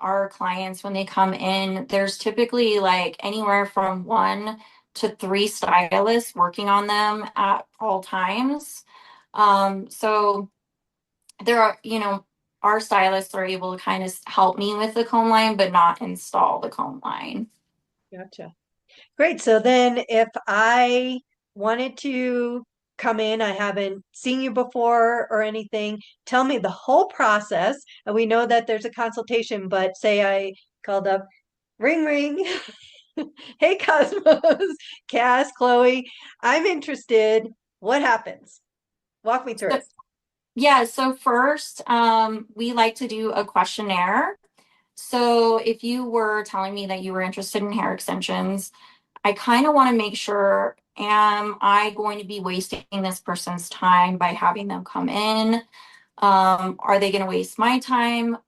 our clients, when they come in, there's typically like anywhere from 1 to 3 stylists working on them at all times. So there are, our stylists are able to kind of help me with the comb line, but not install the comb line. Gotcha. Great. So then if I wanted to come in, I haven't seen you before or anything, tell me the whole process. And we know that there's a consultation, but say I called up, ring, ring. Hey, Cosmos, Cass, Chloe, I'm interested. What happens? Walk me through So, it. yeah, so first, we like to do a questionnaire. So if you were telling me that you were interested in hair extensions, I kind of want to make sure, am I going to be wasting this person's time by having them come in? Are they going to waste my time?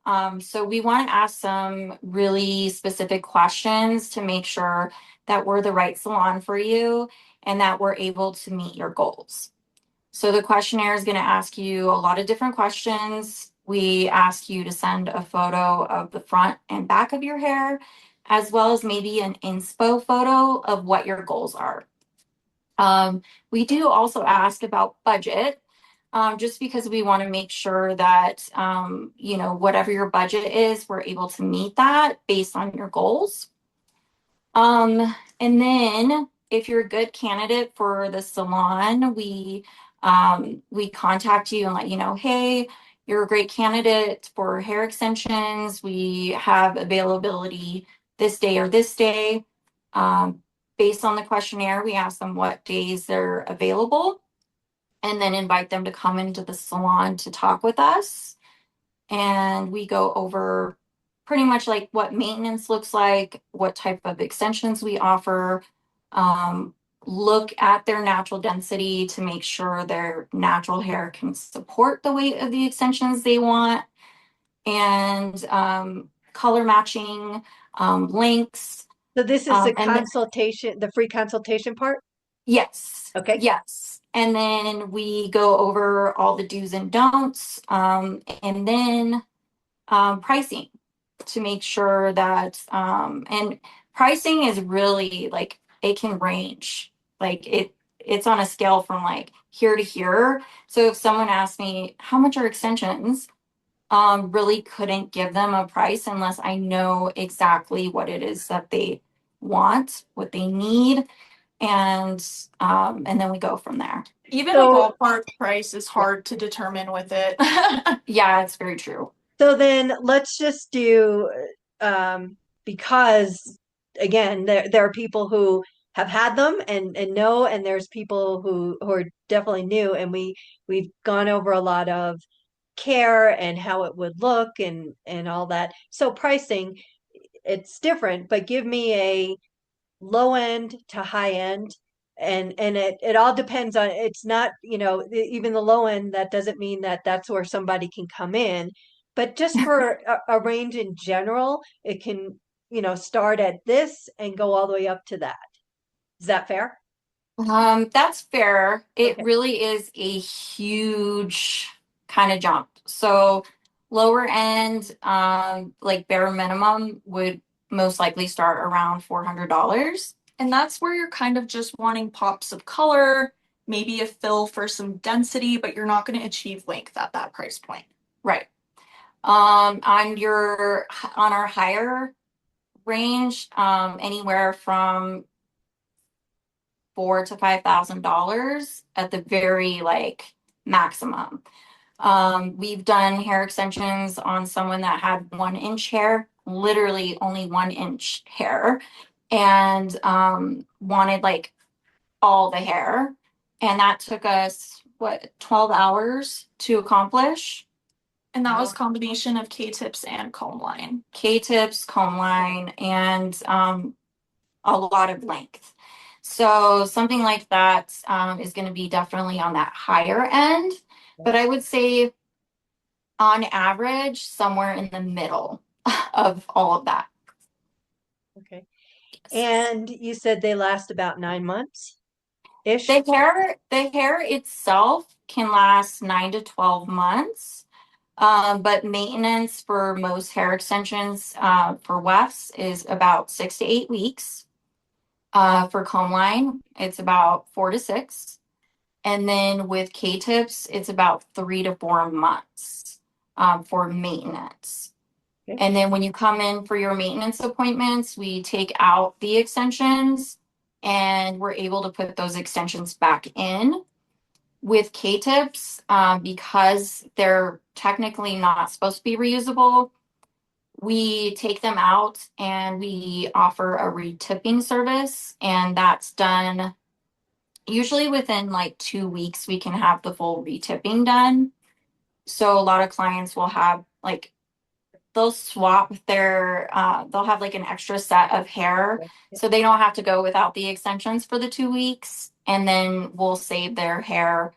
So we want to ask some really specific questions to make sure that we're the right salon for you and that we're able to meet your goals. So the questionnaire is going to ask you a lot of different questions. We ask you to send a photo of the front and back of your hair, as well as maybe an inspo photo of what your goals are. We do also ask about budget, just because we want to make sure that, whatever your budget is, we're able to meet that based on your goals. And then if you're a good candidate for the salon, we contact you and let you know, hey, you're a great candidate for hair extensions. We have availability this day or this day. Um, Based on the questionnaire, we ask them what days they're available and then invite them to come into the salon to talk with us. And we go over pretty much like what maintenance looks like, what type of extensions we offer, um, look at their natural density to make sure their natural hair can support the weight of the extensions they want, and color matching, lengths. So this is the And consultation, the free consultation part? Yes, Okay. yes. And then we go over all the do's and don'ts, and then pricing to make sure that, and pricing is really like, it can range. Like it's on a scale from like here to here. So if someone asks me, how much are extensions? Really couldn't give them a price unless I know exactly what it is that they want, what they need, and then we go from there. Even a So ballpark price is Yeah. hard to determine with it. Yeah, it's very true. So then let's just do because again there are people who have had them and know, and there's people who are definitely new, and we've gone over a lot of care and how it would look and all that. So pricing, it's different, but give me a low end to high end, and it all depends on, it's not, even the low end, that doesn't mean that that's where somebody can come in, but just for a range in general, it can, start at this and go all the way up to that. Is that fair? That's fair. It Okay. really is a huge kind of jump. So lower end, like bare minimum would most likely start around $400. And that's where you're kind of just wanting pops of color, maybe a fill for some density, but you're not going to achieve length at that price point. Right. On our higher range, anywhere from $4,000 to $5,000 at the very like maximum. We've done hair extensions on someone that had 1 inch hair, literally only 1 inch hair, and wanted like all the hair. And that took us, what, 12 hours to accomplish? And that was combination of K-tips and comb line. K-tips, comb line, and a lot of length. So something like that is going to be definitely on that higher end. But I would say on average, somewhere in the middle of all of that. Okay. And you said they last about 9 months ish. The hair itself can last 9 to 12 months. But maintenance for most hair extensions for wefts is about 6 to 8 weeks. For comb line, it's about 4 to 6. And then with K-tips, it's about 3 to 4 months for maintenance. Okay. And then when you come in for your maintenance appointments, we take out the extensions and we're able to put those extensions back in. With K-tips, because they're technically not supposed to be reusable, we take them out and we offer a retipping service, and that's done usually within like 2 weeks. We can have the full retipping done. So a lot of clients will have like they'll swap their they'll have like an extra set of hair, so they don't have to go without the extensions for the 2 weeks, and then we'll save their hair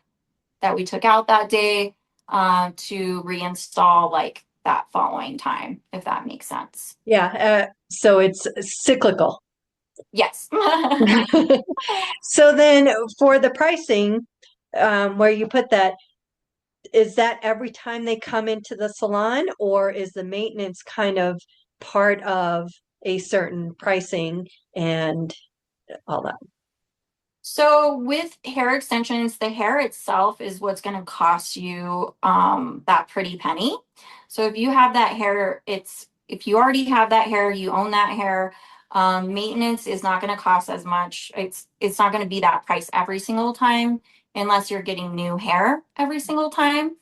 that we took out that day to reinstall like that following time, if that makes sense. Yeah. So it's cyclical. Yes. So then for the pricing, where you put that, is that every time they come into the salon, or is the maintenance kind of part of a certain pricing and all that? So with hair extensions, the hair itself is what's going to cost you that pretty penny. So if you have that hair, if you already have that hair, you own that hair, maintenance is not going to cost as much. It's not going to be that price every single time unless you're getting new hair every single time.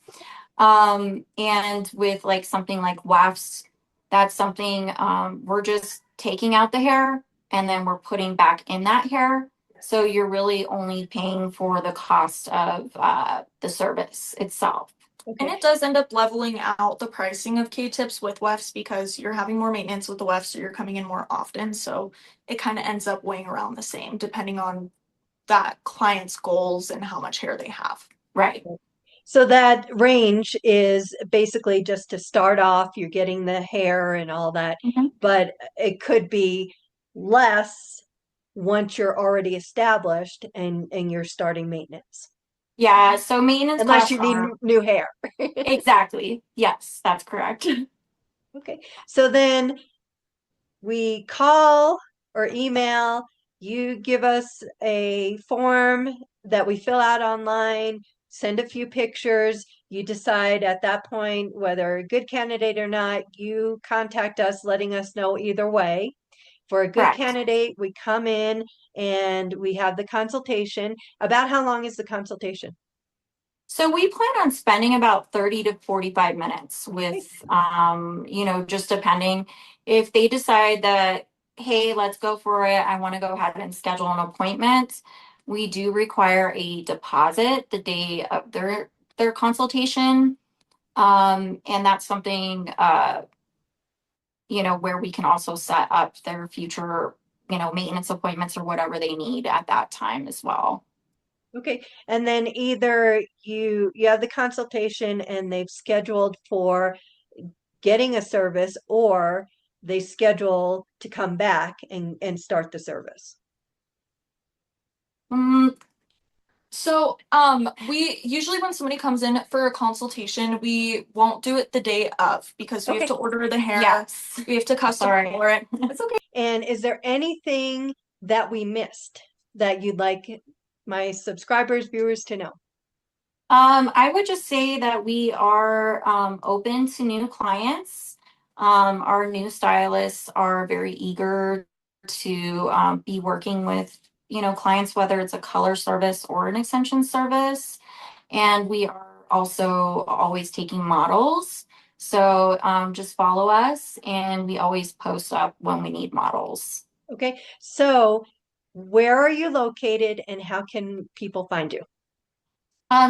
And with like something like wefts, that's something we're just taking out the hair and then we're putting back in that hair. So you're really only paying for the cost of the service itself. And it does end up leveling out the pricing of K-tips with wefts because you're having more maintenance with the wefts, so you're coming in more often. So it kind of ends up weighing around the same depending on that client's goals and how much hair they have. Right. So that range is basically just to start off, you're getting the hair and all that, but it could be less once you're already established and you're starting maintenance. Yeah. So maintenance Unless costs you need are new hair. exactly. Yes, that's correct. Okay. So then we call or email, you give us a form that we fill out online, send a few pictures. You decide at that point whether a good candidate or not. You contact us, letting us know either way. For a good Correct. candidate, we come in and we have the consultation. About how long is the consultation? So we plan on spending about 30 to 45 minutes with, just depending if they decide that, hey, let's go for it. I want to go ahead and schedule an appointment. We do require a deposit the day of their consultation. And that's something, where we can also set up their future, maintenance appointments or whatever they need at that time as well. Okay, and then either you have the consultation and they've scheduled for getting a service, or they schedule to come back and start the service. So, we usually when somebody comes in for a consultation, we won't do it the day of because we have to order the hair. Yes. We have to custom color it. It's okay. And is there anything that we missed that you'd like my subscribers, viewers to know? I would just say that we are open to new clients. Our new stylists are very eager to be working with, clients, whether it's a color service or an extension service. And we are also always taking models. So just follow us, and we always post up when we need models. Okay, so where are you located and how can people find you?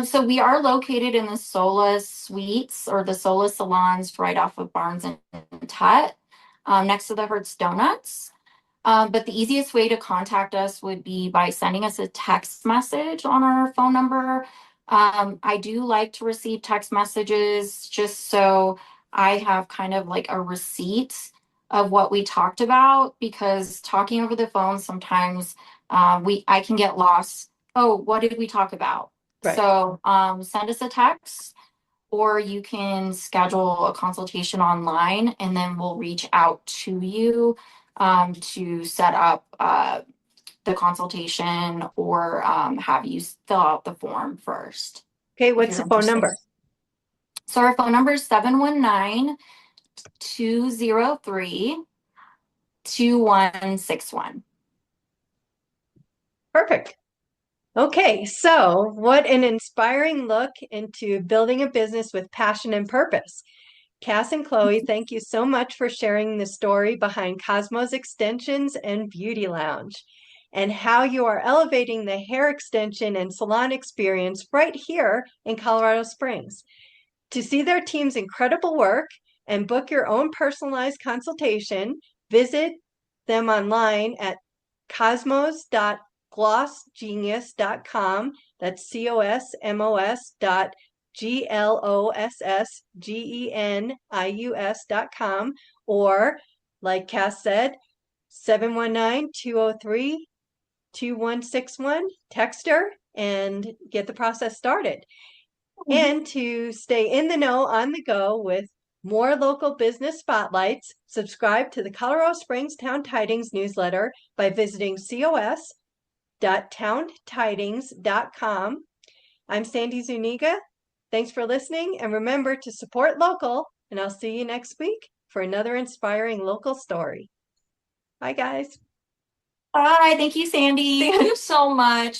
So we are located in the Sola Suites or the Sola Salons right off of Barnes and Tut, next to the Hertz Donuts. But the easiest way to contact us would be by sending us a text message on our phone number. I do like to receive text messages just so I have kind of like a receipt of what we talked about, because talking over the phone sometimes I can get lost. Oh, what did we talk about? Right. So send us a text. or you can schedule a consultation online and then we'll reach out to you to set up the consultation or have you fill out the form first. Okay, if what's you're the phone interested. number? So our phone number is 719-203-2161. Perfect. Okay, so what an inspiring look into building a business with passion and purpose. Cass and Chloe, thank you so much for sharing the story behind Cosmo's Extensions and Beauty Lounge and how you are elevating the hair extension and salon experience right here in Colorado Springs. To see their team's incredible work and book your own personalized consultation, visit them online at cosmos.glossgenius.com. That's cosmos.glossgenius.com. Or, like Cass said, 719-203-2161. Text her and get the process started. And to stay in the know on the go with more local business spotlights, subscribe to the Colorado Springs Town Tidings newsletter by visiting cos.towntidings.com. I'm Sandy Zuniga. Thanks for listening, and remember to support local, and I'll see you next week for another inspiring local story. Bye, guys. Bye. Thank you, Sandy. Thank you so much.